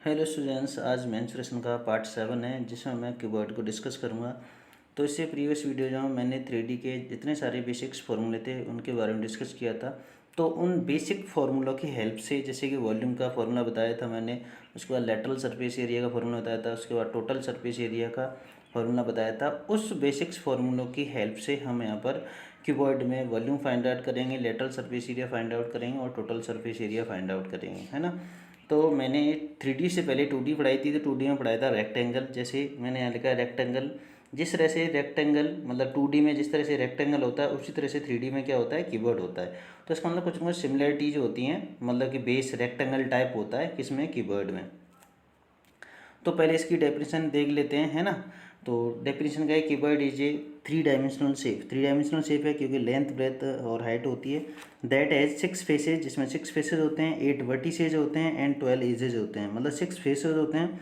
Hello students, आज mensuration का part 7 है जिसमें मैं कीवर्ड को डिस्कस करूंगा। तो इससे प्रीवियस वीडियो जो मैंने 3D के जितने सारे बेसिक्स फार्मूले थे उनके बारे में डिस्कस किया था। तो उन बेसिक फार्मूलों की हेल्प से, जैसे कि वॉल्यूम का फार्मूला बताया था मैंने, उसके बाद लेटरल सरफेस एरिया का फार्मूला बताया था, उसके बाद टोटल सरफेस एरिया का फार्मूला बताया था। उस बेसिक्स फार्मूलों की हेल्प से हम यहाँ पर कीवर्ड में वॉल्यूम फाइंड आउट करेंगे, lateral surface area find out करेंगे और total surface area find out करेंगे, है ना। तो मैंने 3D से पहले 2D पढ़ाई थी, तो 2D में पढ़ाया था रेक्टेंगल। जैसे मैंने यहाँ लिखा है रेक्टेंगल, जिस तरह से रेक्टेंगल मतलब 2D में जिस तरह से रेक्टेंगल होता है उसी तरह से 3D में क्या होता है, कीवर्ड होता है। तो इसका मतलब कुछ कुछ सिमिलरिटीज होती हैं, मतलब कि बेस रेक्टेंगल टाइप होता है किसमें, कीवर्ड में। तो पहले इसकी डेफिनेशन देख लेते हैं, है ना। तो डेफिनेशन का है, keyword is a 3 dimensional shape. 3 dimensional shape है क्योंकि लेंथ, ब्रेथ और हाइट होती है। दैट हैज 6 फेसेज, जिसमें 6 फेसेज होते हैं, 8 वर्टिसेज होते हैं एंड 12 एजेज होते हैं। मतलब 6 फेसेज होते हैं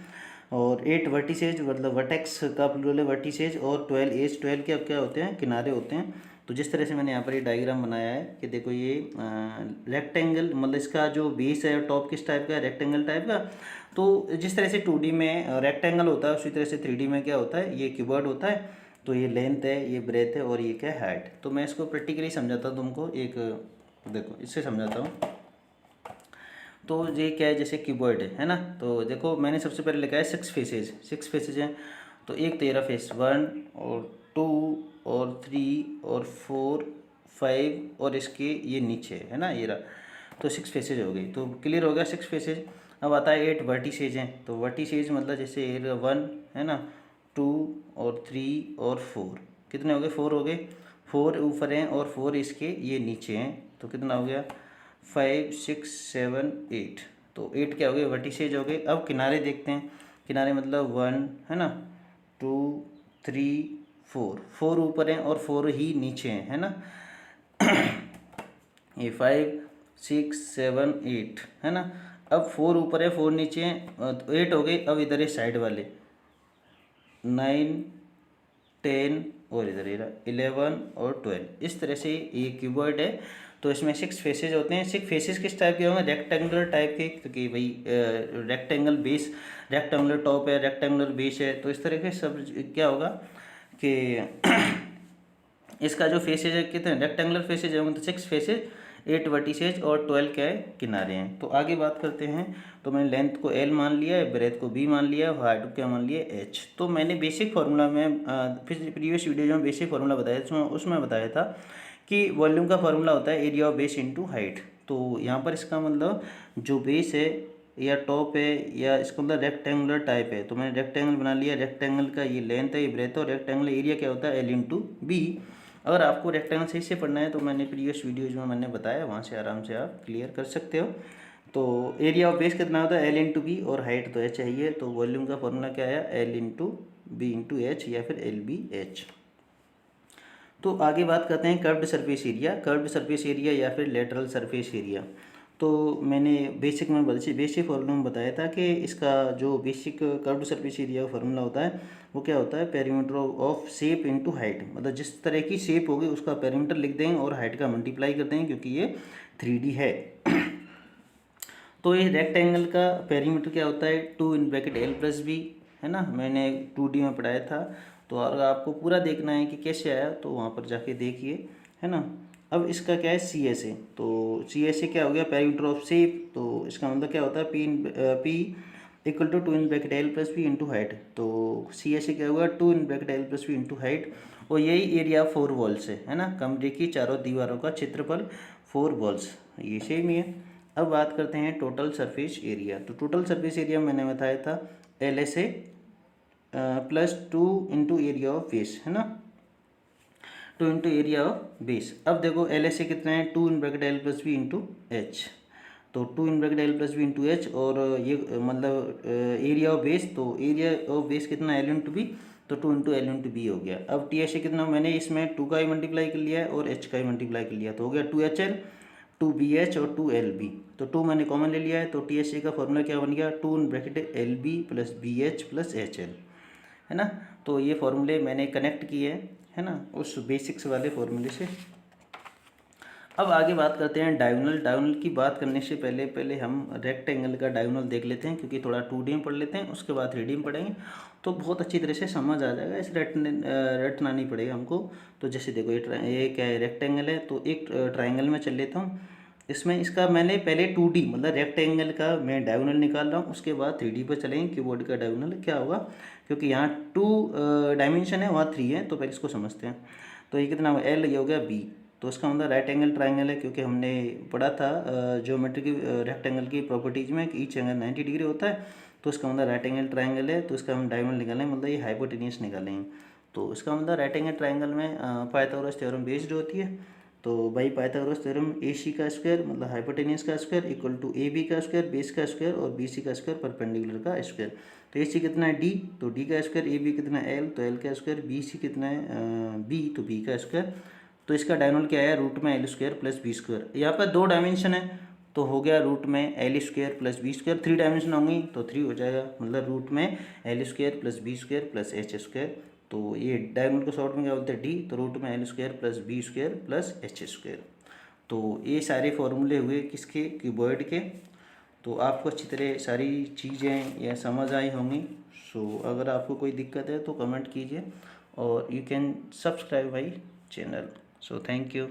और 8 वर्टिसेज, मतलब वर्टेक्स का प्लूरल है वर्टिसेज, और 12 एज, 12 के अब क्या होते हैं, किनारे होते हैं। तो जिस तरह से मैंने यहाँ पर ये डायग्राम बनाया है कि देखो ये रेक्टेंगल, मतलब इसका जो बेस है टॉप किस टाइप का है, रेक्टेंगल टाइप का। तो जिस तरह से 2D में रेक्टेंगल होता है उसी तरह से 3D में क्या होता है, ये कीवर्ड होता है। तो ये लेंथ है, ये ब्रेथ है और ये क्या है, हाइट। तो मैं इसको प्रैक्टिकली समझाता हूँ तुमको, एक देखो इससे समझाता हूँ। तो ये क्या है, जैसे कीवर्ड है ना। तो देखो मैंने सबसे पहले लिखा है 6 फेसेज, 6 फेसेज हैं। तो एक तेरा फेस 1 और 2 और 3 और 4 5 और इसके ये नीचे है ना, ये रहा। तो 6 फेसेज हो गई, तो क्लियर हो गया 6 फेसेज। अब आता है 8 वर्टिसेज हैं। तो वर्टिसेज मतलब जैसे 1 है ना, 2 और 3 और 4, कितने हो गए, 4 हो गए। 4 ऊपर हैं और 4 इसके ये नीचे हैं, तो कितना हो गया, 5 6 7 8। तो 8 क्या हो गए, वर्टिसेज हो गए। अब किनारे देखते हैं, किनारे मतलब 1 है ना, 2 3 4, 4 ऊपर हैं और 4 ही नीचे हैं, है ना। ये 5 6 7 8 है ना। अब 4 ऊपर है, 4 नीचे हैं, तो 8 हो गए। अब इधर है साइड वाले 9 10 और इधर 11 और 12, इस तरह से ये कीवर्ड है। तो इसमें 6 फेसेज होते हैं। 6 फेसेज किस टाइप के होंगे, रेक्टेंगुलर टाइप के, क्योंकि भाई रेक्टेंगल बेस, रेक्टेंगुलर टॉप है, रेक्टेंगुलर बेस है। तो इस तरह के सब क्या होगा कि इसका जो फेसेज है कितने रेक्टेंगुलर फेसेज होंगे, तो 6 फेसेज, 8 वर्टिसेज और 12 क्या है, किनारे हैं। तो आगे बात करते हैं। तो मैंने लेंथ को L मान लिया है, ब्रेथ को B मान लिया है, हाइट को क्या मान लिया है, H। तो मैंने बेसिक फार्मूला में प्रीवियस वीडियो में बेसिक फार्मूला बताया उसमें बताया था कि वॉल्यूम का फार्मूला होता है area of base into height. तो यहाँ पर इसका मतलब जो बेस है या टॉप है या इसका मतलब रेक्टेंगुलर टाइप है, तो मैंने रेक्टेंगल बना लिया। रेक्टेंगल का ये लेंथ है, ये ब्रेथ है, और रेक्टेंगल एरिया क्या होता है, L इंटू बी। अगर आपको रेक्टेंगल सही से पढ़ना है तो मैंने प्रीवियस वीडियोज में मैंने बताया, वहाँ से आराम से आप क्लियर कर सकते हो। तो एरिया ऑफ बेस कितना होता है, L इंटू बी, और हाइट तो H चाहिए। तो वॉल्यूम का फॉर्मूला क्या आया, L into B into H, या फिर LBH। तो आगे बात करते हैं curved surface area. Curved surface area या फिर लेटरल सरफेस एरिया। तो मैंने बेसिक फार्मूला में बताया था कि इसका जो बेसिक कर्व्ड सरफेस एरिया का फार्मूला होता है वो क्या होता है, perimeter of shape into height. मतलब जिस तरह की शेप होगी उसका पेरीमीटर लिख देंगे और हाइट का मल्टीप्लाई कर देंगे, क्योंकि ये 3D है। तो ये रेक्टेंगल का पेरीमीटर क्या होता है, 2 in bracket L plus B, है ना। मैंने 2D में पढ़ाया था। तो अगर आपको पूरा देखना है कि कैसे आया तो वहाँ पर जाके देखिए, है ना। अब इसका क्या है, CSA। तो CSA क्या हो गया, पेरीमीटर ऑफ शेप। तो इसका मतलब क्या होता है, P equal to 2 in bracket L plus B into height. तो CSA क्या होगा, 2 in bracket L plus B into height. और यही एरिया 4 वॉल्स है ना। कमरे की चारों दीवारों का क्षेत्रफल 4 वॉल्स, ये सेम ही है। अब बात करते हैं टोटल सरफेस एरिया। तो टोटल सरफेस एरिया मैंने बताया था LSA plus 2 into area of base, है ना, 2 इंटू एरिया ऑफ बेस। अब देखो LSA कितना है, 2 in bracket L plus B into H. तो 2 in bracket L plus B into H, और ये मतलब एरिया ऑफ बेस। तो एरिया ऑफ बेस कितना, L इंटू बी। तो 2 इंटू L इंटू बी हो गया। अब TSA कितना, मैंने इसमें 2 का ही मल्टीप्लाई कर लिया है और H का ही मल्टीप्लाई कर लिया, तो हो गया 2HL 2BH और 2LB। तो 2 मैंने कॉमन ले लिया है। तो TSA का फॉर्मूला क्या बन गया, 2 in bracket LB plus BH plus HL, है ना। तो ये फॉर्मूले मैंने कनेक्ट किए हैं, है ना, उस बेसिक्स वाले फॉर्मूले से। अब आगे बात करते हैं डायगोनल। डायगोनल की बात करने से पहले हम रेक्टेंगल का डायगोनल देख लेते हैं, क्योंकि थोड़ा 2D में पढ़ लेते हैं, उसके बाद 3D में पढ़ेंगे तो बहुत अच्छी तरह से समझ आ जाएगा। इस रटना नहीं पड़ेगा हमको। तो जैसे देखो ये क्या है, रेक्टेंगल है, तो एक ट्राइंगल में चल लेता हूँ। इसमें इसका मैंने पहले 2D मतलब रेक्टेंगल का मैं डायगोनल निकाल रहा हूँ, उसके बाद 3D पर चलेंगे कीबोर्ड का डायगोनल क्या होगा, क्योंकि यहाँ 2 डायमेंशन है, वहाँ 3 है। तो पहले इसको समझते हैं। तो ये कितना L, ये हो गया B। तो इसका मतलब राइट एंगल ट्राइंगल है, क्योंकि हमने पढ़ा था ज्योमेट्री की रेक्टेंगल की प्रॉपर्टीज में कि ईच एंगल 90 डिग्री होता है। तो इसका मतलब राइट एंगल ट्राइंगल है, तो इसका हम डायगोनल निकालेंगे, मतलब ये हाइपोटेन्यूस निकालेंगे। तो इसका मतलब राइट एंगल ट्राइंगल में पाइथागोरस थ्योरम बेस्ड होती है। तो बाई पाइथागोरस थ्योरम AC का स्क्वायर मतलब हाइपोटेन्यूस का स्क्वायर इक्वल टू AB का स्क्वायर बेस का स्क्वायर और BC का स्क्वायर परपेंडिकुलर का स्क्वायर। तो AC कितना है D, तो D का स्क्वायर, AB कितना है L, तो L का स्क्वायर, BC कितना है B, तो B का स्क्वायर। तो इसका डायगोनल क्या है, रूट में L square plus B square. यहाँ पर 2 डायमेंशन है, तो हो गया रूट में L square plus B square. 3 dimension होंगी तो 3 हो जाएगा, मतलब रूट में L square plus B square plus H square. तो ये डायगोनल को शॉर्ट में क्या बोलते हैं D, तो रूट में L square plus B square plus H square. तो ये सारे फॉर्मूले हुए किसके, क्यूबॉइड के। तो आपको अच्छी तरह सारी चीज़ें यह समझ आई होंगी। सो अगर आपको कोई दिक्कत है तो कमेंट कीजिए और you can subscribe my channel. So thank you.